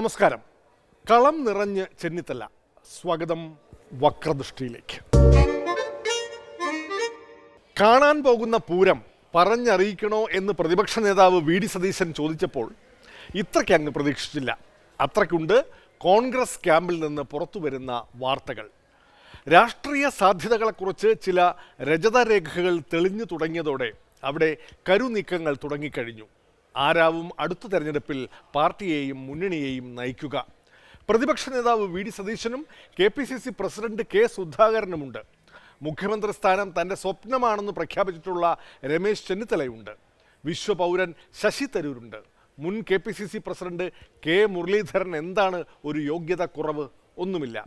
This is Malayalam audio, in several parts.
നമസ്കാരം. കളം നിറഞ്ഞ് ചെന്നിത്തല. സ്വാഗതം വക്രദൃഷ്ടിയിലേക്ക്. കാണാൻ പോകുന്ന പൂരം പറഞ്ഞറിയിക്കണോ എന്ന് പ്രതിപക്ഷ നേതാവ് വി ഡി സതീശൻ ചോദിച്ചപ്പോൾ ഇത്രയ്ക്ക് അങ്ങ് പ്രതീക്ഷിച്ചില്ല. അത്രയ്ക്കുണ്ട് കോൺഗ്രസ് ക്യാമ്പിൽ നിന്ന് പുറത്തു വരുന്ന വാർത്തകൾ. രാഷ്ട്രീയ സാധ്യതകളെക്കുറിച്ച് ചില രജതരേഖകൾ തെളിഞ്ഞു തുടങ്ങിയതോടെ അവിടെ കരുനീക്കങ്ങൾ തുടങ്ങിക്കഴിഞ്ഞു. ആരാവും അടുത്ത തെരഞ്ഞെടുപ്പിൽ പാർട്ടിയെയും മുന്നണിയെയും നയിക്കുക? പ്രതിപക്ഷ നേതാവ് വി ഡി സതീശനും KPCC പ്രസിഡന്റ് K സുധാകരനുമുണ്ട്. മുഖ്യമന്ത്രി സ്ഥാനം തൻ്റെ സ്വപ്നമാണെന്ന് പ്രഖ്യാപിച്ചിട്ടുള്ള രമേശ് ചെന്നിത്തലയുണ്ട്. വിശ്വപൗരൻ ശശി തരൂരുണ്ട്. മുൻ KPCC പ്രസിഡന്റ് K മുരളീധരൻ. എന്താണ് ഒരു യോഗ്യത കുറവ്? ഒന്നുമില്ല.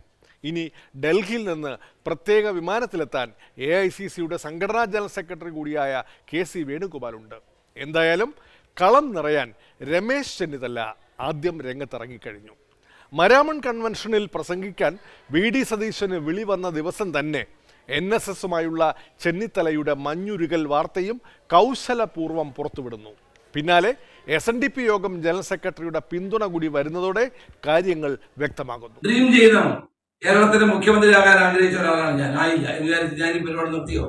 ഇനി ഡൽഹിയിൽ നിന്ന് പ്രത്യേക വിമാനത്തിലെത്താൻ AICCയുടെ സംഘടനാ ജനറൽ സെക്രട്ടറി കൂടിയായ KC വേണുഗോപാലുണ്ട്. എന്തായാലും കളം നിറയാൻ രമേശ് ചെന്നിത്തല ആദ്യം രംഗത്തിറങ്ങിക്കഴിഞ്ഞു. മരാമൺ കൺവെൻഷനിൽ പ്രസംഗിക്കാൻ വി ഡി സതീശന് വിളി വന്ന ദിവസം തന്നെ NSSുമായുള്ള ചെന്നിത്തലയുടെ മഞ്ഞുരുകൽ വാർത്തയും കൗശലപൂർവ്വം പുറത്തുവിടുന്നു. പിന്നാലെ SNDP യോഗം ജനറൽ സെക്രട്ടറിയുടെ പിന്തുണ കൂടി വരുന്നതോടെ കാര്യങ്ങൾ വ്യക്തമാകുന്നു. ഡ്രീം ചെയ്യണം. കേരളത്തിന്റെ മുഖ്യമന്ത്രിയാകാൻ ആഗ്രഹിച്ച ഒരാളാണ് ഞാൻ. ആയില്ല. ഞാൻ ഈ പരിപാടി നിർത്തിയോ?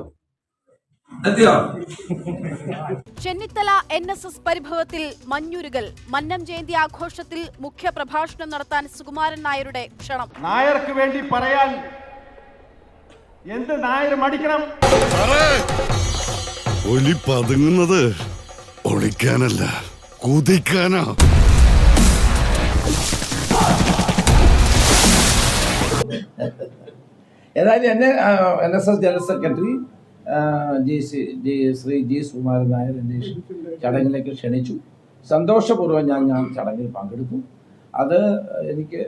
ചെന്നിത്തല NSS പരിഭവത്തിൽ മഞ്ഞുരുകൽ. മന്നം ജയന്തി ആഘോഷത്തിൽ മുഖ്യ പ്രഭാഷണം നടത്താൻ സുകുമാരൻ നായരുടെ ക്ഷണം. നായർക്ക് വേണ്ടി പറയാൻ എന്ത് നായർ മടിക്കണം? ഒലി പതുങ്ങുന്നത് ഒളിക്കാനല്ല, കുതിക്കാനാ. ഏതായാലും എന്നെ NSS general secretary Shri G Sukumaran Nair എന്നെ ചടങ്ങിലേക്ക് ക്ഷണിച്ചു. സന്തോഷപൂർവ്വം ഞാൻ ചടങ്ങിൽ പങ്കെടുത്തു. അത് എനിക്ക്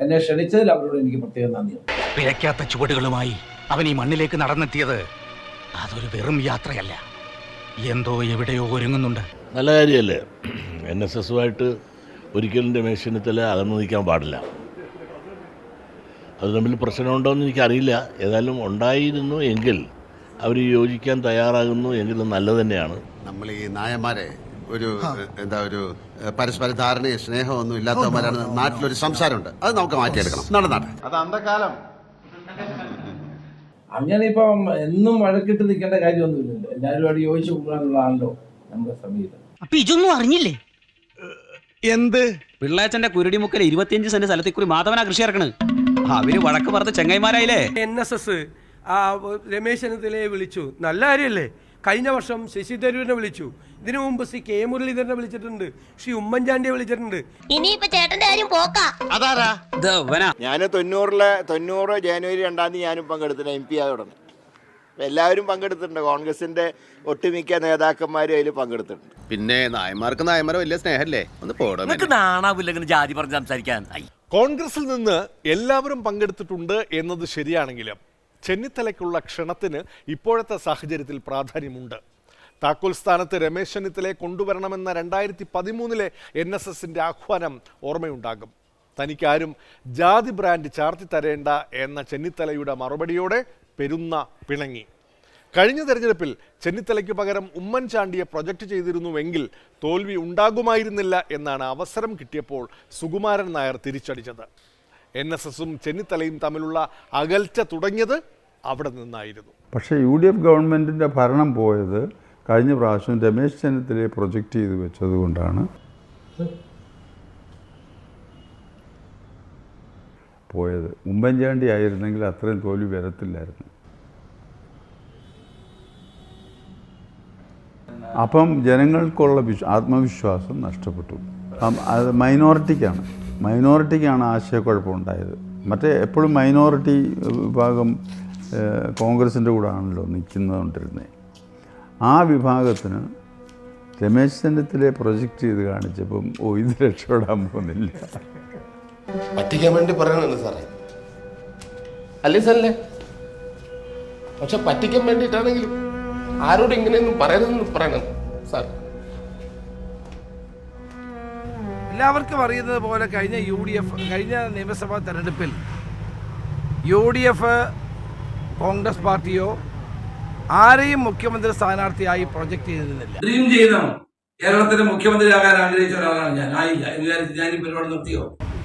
എന്നെ ക്ഷണിച്ചതിൽ അവരോട് എനിക്ക് പ്രത്യേക നന്ദിയുണ്ട്. പിഴയ്ക്കാത്ത ചുവടുകളുമായി അവൻ ഈ മണ്ണിലേക്ക് നടന്നെത്തിയത് അതൊരു വെറും യാത്രയല്ല, എന്തോ എവിടെയോ ഒരുങ്ങുന്നുണ്ട്. നല്ല കാര്യമല്ലേ? NSSുമായിട്ട് ഒരിക്കലും രമേശ് ചെന്നിത്തല അകന്നു നിൽക്കാൻ പാടില്ല. അത് തമ്മിൽ പ്രശ്നമുണ്ടോ എന്ന് എനിക്കറിയില്ല. ഏതായാലും ഉണ്ടായിരുന്നു എങ്കിൽ അവർ യോജിക്കാൻ തയ്യാറാകുന്നു എങ്കിലും നല്ലത് തന്നെയാണ്. നമ്മൾ ഈ നായന്മാരെ ഒരു പരസ്പര ധാരണയും സ്നേഹമൊന്നും ഇല്ലാത്തവന്മാരാണ് നാട്ടിലൊരു സംസാരമുണ്ട്. അത് നമുക്ക് മാറ്റിയെടുക്കണം. നടന്നാട്ടെ. അത് അന്ധകാലം. അങ്ങനെ ഇപ്പം എന്നും വഴക്കിട്ട് നിൽക്കേണ്ട കാര്യമൊന്നുമില്ലല്ലോ. എല്ലാവരും അവിടെ യോജിച്ചു കൂടാനുള്ളതാണല്ലോ നമ്മുടെ സമീപം. അപ്പൊ ഇതൊന്നും അറിഞ്ഞില്ലേ? എന്ത് പിള്ളേച്ചന്റെ കുരുടിമുക്കൽ 25 സെന്റ് സ്ഥലത്തേക്കുറി മാധവനാ കൃഷി ഇറക്കണ്. അവര് വഴക്ക് പറഞ്ഞ ചെങ്ങൈമാരായില്ലേ. NSS രമേശ് ചെന്നിത്തലയെ വിളിച്ചു. നല്ല കാര്യമല്ലേ? കഴിഞ്ഞ വർഷം ശശി തരൂരിനെ വിളിച്ചു. ഇതിനു മുമ്പ് ശ്രീ K മുരളീധരനെ വിളിച്ചിട്ടുണ്ട്. ശ്രീ ഉമ്മൻചാണ്ടിയെ വിളിച്ചിട്ടുണ്ട്. ഇനിയിപ്പോ ചേട്ടന്റെ കാര്യം പോക്കാ. അതാരാ? ഞാൻ 90 ജനുവരി 2 ഞാനും പങ്കെടുത്തിട്ട് MP ആയോടനെ. എല്ലാവരും പങ്കെടുത്തിട്ടുണ്ട്. കോൺഗ്രസിന്റെ ഒട്ടുമിക്ക നേതാക്കന്മാരും അതിൽ പങ്കെടുത്തിട്ടുണ്ട്. പിന്നെ നായന്മാർക്ക് നായന്മാരെ വലിയ സ്നേഹമല്ലേ? ഒന്ന് പോടാ ജാതി പറഞ്ഞ് സംസാരിക്കാൻ. കോൺഗ്രസിൽ നിന്ന് എല്ലാവരും പങ്കെടുത്തിട്ടുണ്ട് എന്നത് ശരിയാണെങ്കിലും ചെന്നിത്തലയ്ക്കുള്ള ക്ഷണത്തിന് ഇപ്പോഴത്തെ സാഹചര്യത്തിൽ പ്രാധാന്യമുണ്ട്. താക്കോൽ സ്ഥാനത്ത് രമേശ് ചെന്നിത്തലയെ കൊണ്ടുവരണമെന്ന 2013 NSSന്റെ ആഹ്വാനം ഓർമ്മയുണ്ടാകും. തനിക്കാരും ജാതി ബ്രാൻഡ് ചാർത്തി തരേണ്ട എന്ന ചെന്നിത്തലയുടെ മറുപടിയോടെ പെരുന്ന പിണങ്ങി. കഴിഞ്ഞ തെരഞ്ഞെടുപ്പിൽ ചെന്നിത്തലയ്ക്ക് പകരം ഉമ്മൻചാണ്ടിയെ പ്രൊജക്റ്റ് ചെയ്തിരുന്നുവെങ്കിൽ തോൽവി ഉണ്ടാകുമായിരുന്നില്ല എന്നാണ് അവസരം കിട്ടിയപ്പോൾ സുകുമാരൻ നായർ തിരിച്ചടിച്ചത്. NSSും ചെന്നിത്തലയും തമ്മിലുള്ള അകൽച്ച തുടങ്ങിയത് അവിടെ നിന്നായിരുന്നു. പക്ഷേ UDF ഗവൺമെൻറ്റിൻ്റെ ഭരണം പോയത് കഴിഞ്ഞ പ്രാവശ്യം രമേശ് ചെന്നിത്തലയെ പ്രൊജക്റ്റ് ചെയ്ത് വെച്ചതുകൊണ്ടാണ് പോയത്. ഉമ്മൻചാണ്ടി ആയിരുന്നെങ്കിൽ അത്രയും തോൽവി വരത്തില്ലായിരുന്നു. അപ്പം ജനങ്ങൾക്കുള്ള ആത്മവിശ്വാസം നഷ്ടപ്പെട്ടു. അത് മൈനോറിറ്റിക്കാണ് ആശയക്കുഴപ്പമുണ്ടായത്. മറ്റേ എപ്പോഴും മൈനോറിറ്റി വിഭാഗം കോൺഗ്രസിൻ്റെ കൂടെ ആണല്ലോ നിൽക്കുന്നതുകൊണ്ടിരുന്നത്. ആ വിഭാഗത്തിന് രമേശ് ചെന്നിത്തലയെ പ്രൊജക്റ്റ് ചെയ്ത് കാണിച്ചപ്പം ഇത് രക്ഷപ്പെടാൻ പോകുന്നില്ല. പറ്റിക്കാൻ വേണ്ടി പറയണല്ലോ സാറേ, അല്ലേ സാറല്ലേ? പക്ഷെ പറ്റിക്കാൻ വേണ്ടിയിട്ടാണെങ്കിലും ആരോടും ഇങ്ങനെയൊന്നും പറയരുതെന്ന് പറയണം സാർ. എല്ലാവർക്കും അറിയുന്നത് പോലെ കഴിഞ്ഞ നിയമസഭാ തെരഞ്ഞെടുപ്പിൽ UDF കോൺഗ്രസ് പാർട്ടിയോ ആരെയും മുഖ്യമന്ത്രി സ്ഥാനാർത്ഥിയായി പ്രൊജക്ട് ചെയ്തിരുന്നില്ല. ഡ്രീം ചെയ്യണം. കേരളത്തിന്റെ മുഖ്യമന്ത്രിയാകാൻ ആഗ്രഹിച്ച ഒരാളാണ് ഞാൻ. ആയില്ല എന്ന് വിചാരിച്ച് ഞാൻ ഈ പരിപാടി നിർത്തിയോ?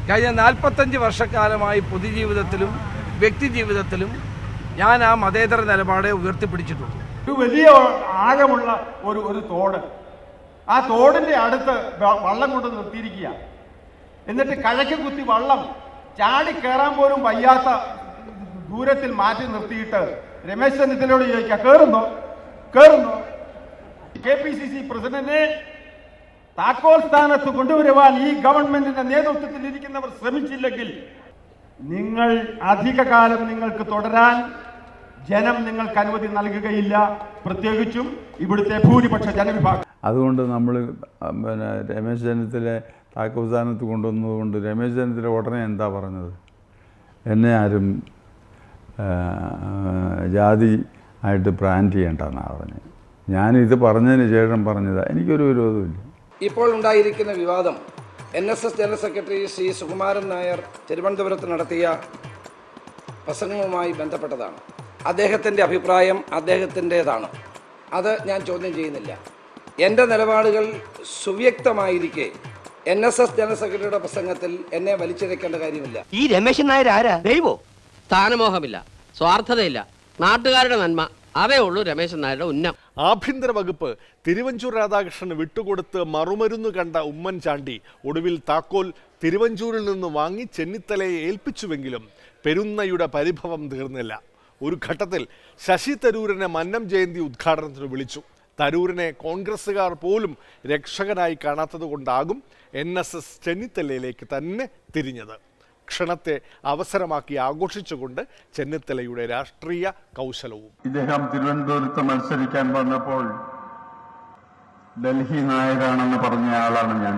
കഴിഞ്ഞ 45 വർഷക്കാലമായി പൊതുജീവിതത്തിലും വ്യക്തി ജീവിതത്തിലും ഞാൻ ആ മതേതര നിലപാടെ ഉയർത്തിപ്പിടിച്ചിട്ടുണ്ട്. ഒരു വലിയ ആഴമുള്ള ഒരു തോട്, ആ തോടിന്റെ അടുത്ത് വള്ളം കൊണ്ട് നിർത്തിയിരിക്കുക. എന്നിട്ട് കഴക്ക് കുത്തി വള്ളം ചാടി കയറാൻ പോലും വയ്യാത്ത ദൂരത്തിൽ മാറ്റി നിർത്തിയിട്ട് രമേശ് ചെന്നിത്തലയോട് ചോദിക്കുക, കയറുന്നോ? KPCC പ്രസിഡന്റിനെ താക്കോൽ സ്ഥാനത്ത് കൊണ്ടുവരുവാൻ ഈ ഗവൺമെന്റിന്റെ നേതൃത്വത്തിൽ ഇരിക്കുന്നവർ ശ്രമിച്ചില്ലെങ്കിൽ നിങ്ങൾ അധികകാലം നിങ്ങൾക്ക് തുടരാൻ ജനം നിങ്ങൾക്ക് അനുമതി നൽകുകയില്ല, പ്രത്യേകിച്ചും ഇവിടുത്തെ ഭൂരിപക്ഷ ജനവിഭാഗം. അതുകൊണ്ട് നമ്മൾ രമേശ് ചെന്നിത്തല താക്കോൽ സ്ഥാനത്ത് കൊണ്ടുവന്നതുകൊണ്ട് രമേശ് ചെന്നിത്തല ഉടനെ എന്താ പറഞ്ഞത്? എന്നെ ആരും ജാതി ആയിട്ട് ബ്രാൻഡ് ചെയ്യേണ്ടെന്നാണ് പറഞ്ഞത്. ഞാനിത് പറഞ്ഞതിന് ശേഷം പറഞ്ഞതാ, എനിക്കൊരു വിരോധമില്ല. ഇപ്പോൾ ഉണ്ടായിരിക്കുന്ന വിവാദം NSS general secretary Shri Sukumaran Nair തിരുവനന്തപുരത്ത് നടത്തിയ പ്രസംഗവുമായി ബന്ധപ്പെട്ടതാണ്. അദ്ദേഹത്തിൻ്റെ അഭിപ്രായം അദ്ദേഹത്തിൻ്റേതാണ്, അത് ഞാൻ ചോദ്യം ചെയ്യുന്നില്ല. എൻ്റെ നിലപാടുകൾ സുവ്യക്തമായിരിക്കെ NSS ജനറൽ സെക്രട്ടറിയുടെ പ്രസംഗത്തിൽ എന്നെ വലിച്ചിഴക്കേണ്ട കാര്യമില്ല. ഈ രമേശൻ നായർ ആരാ? ദൈവോ? സ്ഥാനമോഹമില്ല, സ്വാർത്ഥതയില്ല, നാട്ടുകാരുടെ നന്മ, അതേ ഉള്ളൂ രമേശൻ നായരുടെ ഉന്നം. ആഭ്യന്തര വകുപ്പ് തിരുവഞ്ചൂർ രാധാകൃഷ്ണന് വിട്ടുകൊടുത്ത് മറുമരുന്ന് കണ്ട ഉമ്മൻചാണ്ടി ഒടുവിൽ താക്കോൽ തിരുവഞ്ചൂരിൽ നിന്ന് വാങ്ങി ചെന്നിത്തലയെ ഏൽപ്പിച്ചുവെങ്കിലും പെരുന്നയുടെ പരിഭവം തീർന്നില്ല. ഒരു ഘട്ടത്തിൽ ശശി തരൂരിനെ മന്നം ജയന്തി ഉദ്ഘാടനത്തിന് വിളിച്ചു. തരൂരിനെ കോൺഗ്രസ്സുകാർ പോലും രക്ഷകനായി കാണാത്തതുകൊണ്ടാകും NSS ചെന്നിത്തലയിലേക്ക് തന്നെ തിരിഞ്ഞത്. ക്ഷണത്തെ അവസരമാക്കി ആഘോഷിച്ചുകൊണ്ട് ചെന്നിത്തലയുടെ രാഷ്ട്രീയ കൗശലവും. ഇദ്ദേഹം തിരുവനന്തപുരത്ത് മത്സരിക്കാൻ വന്നപ്പോൾ ഡൽഹി നായരാണെന്ന് പറഞ്ഞ ആളാണ് ഞാൻ.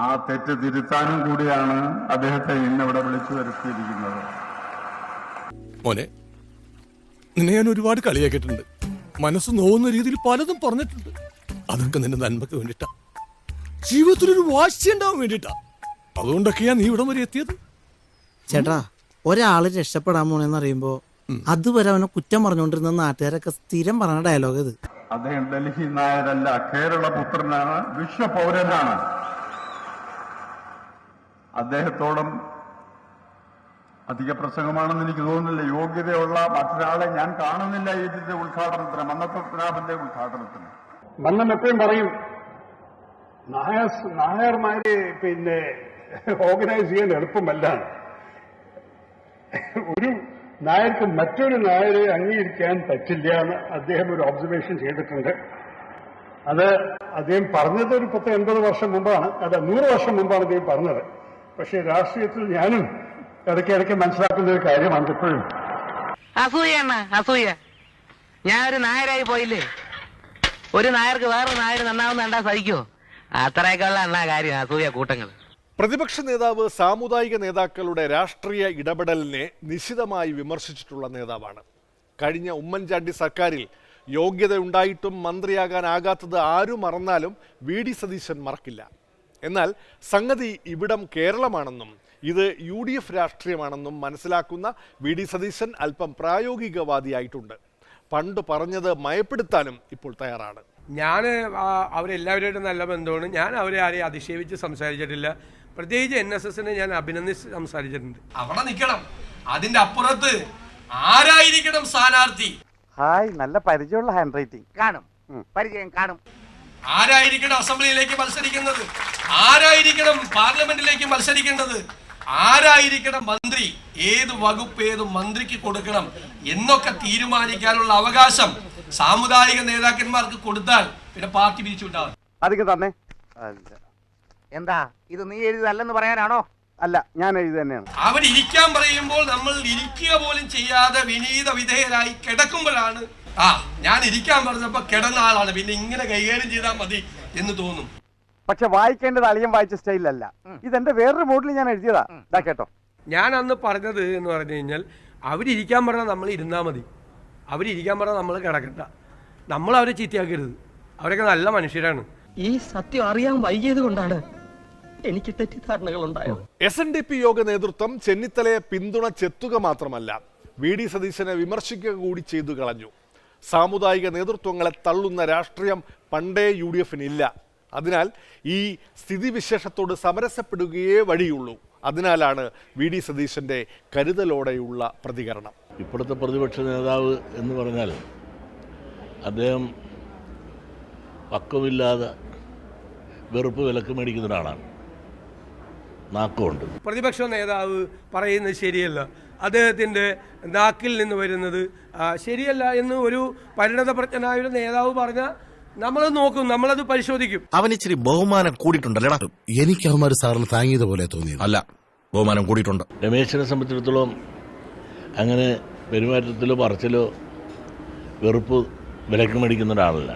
ആ തെറ്റ് തിരുത്താനും കൂടിയാണ് അദ്ദേഹത്തെ ഇന്നിവിടെ വിളിച്ചു വരുത്തിയിരിക്കുന്നത്. മോനെ, നിന്നെ ഞാൻ ഒരുപാട് കളിയാക്കിയിട്ടുണ്ട്. മനസ്സ് നോവുന്ന രീതിയിൽ പലതും പറഞ്ഞിട്ടുണ്ട്. അതൊക്കെ നിന്റെ നന്മക്ക് വേണ്ടിയിട്ടാ, ജീവിതത്തിലൊരു വാശി ഉണ്ടാവാൻ വേണ്ടിയിട്ടാ. അതുകൊണ്ടൊക്കെയാ നീ ഇവിടം വരെ എത്തിയത്. ചേട്ടാ, ഒരാള് രക്ഷപ്പെടാൻ പോണെന്ന് അറിയുമ്പോ അതുവരെ അവനെ കുറ്റം പറഞ്ഞുകൊണ്ടിരുന്ന നാട്ടുകാരൊക്കെ സ്ഥിരം പറഞ്ഞ ഡയലോഗ് ഇത്. അദ്ദേഹം ഡൽഹി നായരല്ല, കേരള പുത്രനാണ്, വിശ്വപൗരനാണ്. അദ്ദേഹത്തോളം അധിക പ്രസംഗമാണെന്ന് എനിക്ക് തോന്നുന്നില്ല. യോഗ്യതയുള്ള മറ്റൊരാളെ ഞാൻ കാണുന്നില്ല ഇതിന്റെ ഉദ്ഘാടനത്തിന്, മന്നപ്പനാഭന്റെ ഉദ്ഘാടനത്തിന്. മന്നം എപ്പോഴും പറയും, നായർമാരെ ഓർഗനൈസ് ചെയ്യാൻ എളുപ്പമല്ല. ഒരു നായർക്ക് മറ്റൊരു നായരെ അംഗീകരിക്കാൻ പറ്റില്ല എന്ന് അദ്ദേഹം ഒരു ഒബ്സർവേഷൻ ചെയ്തിട്ടുണ്ട്. അത് അദ്ദേഹം പറഞ്ഞത് ഒരു 80 വർഷം മുമ്പാണ്, അല്ല 100 വർഷം മുമ്പാണ് അദ്ദേഹം പറഞ്ഞത്. പക്ഷേ രാഷ്ട്രീയത്തിൽ ഞാനും ഇടയ്ക്കിടയ്ക്ക് മനസ്സിലാക്കുന്ന ഒരു കാര്യമാണ് ഇപ്പോഴും. അസൂയാണ് അസൂയ. ഞാൻ ഒരു നായരായി പോയില്ലേ, ഒരു നായർക്ക് വേറൊരു നായർ നന്നാവുന്ന കണ്ടാ സഹിക്കോ? അത്രയൊക്കെയുള്ള എണ്ണ കാര്യം അസൂയ കൂട്ടങ്ങൾ. പ്രതിപക്ഷ നേതാവ് സാമുദായിക നേതാക്കളുടെ രാഷ്ട്രീയ ഇടപെടലിനെ നിശിതമായി വിമർശിച്ചിട്ടുള്ള നേതാവാണ്. കഴിഞ്ഞ ഉമ്മൻചാണ്ടി സർക്കാരിൽ യോഗ്യതയുണ്ടായിട്ടും മന്ത്രിയാകാനാകാത്തത് ആരും മറന്നാലും VD സതീശൻ മറക്കില്ല. എന്നാൽ സംഗതി ഇവിടം കേരളമാണെന്നും ഇത് UDF രാഷ്ട്രീയമാണെന്നും മനസ്സിലാക്കുന്ന VD സതീശൻ അല്പം പ്രായോഗികവാദിയായിട്ടുണ്ട്. പണ്ട് പറഞ്ഞത് മയപ്പെടുത്താനും ഇപ്പോൾ തയ്യാറാണ്. ഞാൻ അവരെല്ലാവരുമായിട്ടും നല്ല ബന്ധമാണ്. ഞാൻ അവരെ ആരെയും അധിക്ഷേപിച്ച് സംസാരിച്ചിട്ടില്ല. പ്രത്യേകിച്ച് NSSനെ ഞാൻ അഭിനന്ദിച്ച് സംസാരിച്ചിട്ടുണ്ട്. അവിടെ നിൽക്കണം, അതിന്റെ അപ്പുറത്ത് ആരായിരിക്കണം സ്ഥാനാർത്ഥി? ഹായ്, നല്ല പരിചയമുള്ള ഹാൻഡ് റൈറ്റിംഗ്. കാണും, പരിചയം കാണും. ആരായിരിക്കണം അസംബ്ലിയിലേക്ക് മത്സരിക്കുന്നത്? ആരായിരിക്കണം പാർലമെന്റിലേക്ക് മത്സരിക്കേണ്ടത്? ആരായിരിക്കണം മന്ത്രി? ഏത് വകുപ്പ് ഏത് മന്ത്രിക്ക് കൊടുക്കണം എന്നൊക്കെ തീരുമാനിക്കാനുള്ള അവകാശം സാമുദായിക നേതാക്കന്മാർക്ക് കൊടുത്താൽ പിന്നെ പാർട്ടി പിരിച്ചുണ്ടാവും. അധികം തന്നെ. എന്താ ഇത് നീ എഴുതല്ലെന്ന് പറയാനാണോ? അല്ല, ഞാൻ എഴുതി തന്നെയാണ്. അവരിയ്ക്കാൻ പറയുമ്പോൾ നമ്മൾ ഇരിക്കുക പോലും ചെയ്യാതെ വിനീത വിധേയരായി കിടക്കുമ്പോഴാണ് ഞാൻ ഇരിക്കാൻ പറഞ്ഞപ്പോ കിടന്ന ആളാണ്, പിന്നെ ഇങ്ങനെ കൈകാര്യം ചെയ്താൽ മതി എന്ന് തോന്നും. പക്ഷെ വായിക്കേണ്ടത് അളിയൻ വായിച്ച സ്റ്റൈലല്ല. ഇതെന്റെ വേറൊരു മോഡിൽ ഞാൻ എഴുതിയതാ. കേട്ടോ, ഞാൻ അന്ന് പറഞ്ഞത് എന്ന് പറഞ്ഞു കഴിഞ്ഞാൽ, അവരിയ്ക്കാൻ പറഞ്ഞാൽ നമ്മൾ ഇരുന്നാൽ മതി, അവരിയ്ക്കാൻ പറഞ്ഞാൽ നമ്മൾ കിടക്കണ്ട, നമ്മൾ അവരെ ചീത്തയാക്കരുത്. അവരൊക്കെ നല്ല മനുഷ്യരാണ്. ഈ സത്യം അറിയാൻ വൈകിയത് കൊണ്ടാണ് എനിക്ക് തെറ്റിദ്ധാരണകൾ ഉണ്ടായത്. SNDP യോഗ നേതൃത്വം ചെന്നിത്തലയെ പിന്തുണച്ചെത്തുക മാത്രമല്ല, VD സതീശനെ വിമർശിക്കുക കൂടി ചെയ്തു കളഞ്ഞു. സാമുദായിക നേതൃത്വങ്ങളെ തള്ളുന്ന രാഷ്ട്രീയം പണ്ടേ UDF-നില്ല. അതിനാൽ ഈ സ്ഥിതിവിശേഷത്തോട് സമരസപ്പെടുകയേ വഴിയുള്ളൂ. അതിനാലാണ് VD സതീശൻ്റെ കരുതലോടെയുള്ള പ്രതികരണം. ഇപ്പോഴത്തെ പ്രതിപക്ഷ നേതാവ് എന്ന് പറഞ്ഞാൽ അദ്ദേഹം പക്വമില്ലാതെ വെറുപ്പ് വിലക്ക് മേടിക്കുന്ന ഒരാളാണ്. നാക്കുണ്ട്. പ്രതിപക്ഷ നേതാവ് പറയുന്നത് ശരിയല്ല, അദ്ദേഹത്തിൻ്റെ നാക്കിൽ നിന്ന് വരുന്നത് ശരിയല്ല എന്ന് ഒരു പരിണതപ്രജ്ഞനായ ഒരു നേതാവ് പറഞ്ഞാൽ നമ്മളത് നോക്കും, നമ്മളത് പരിശോധിക്കും. അവൻ ഇച്ചിരി ബഹുമാനം കൂടിയിട്ടുണ്ടല്ലേടാ? എനിക്ക് അവന്മാർ സാറിന് താങ്ങിയത് പോലെ തോന്നിയത് അല്ല, ബഹുമാനം കൂടിയിട്ടുണ്ട്. രമേശിനെ സംബന്ധിച്ചിടത്തോളം അങ്ങനെ പെരുമാറ്റത്തിലോ പറച്ചിലോ വെറുപ്പ് വിലക്ക് മേടിക്കുന്ന ഒരാളല്ല.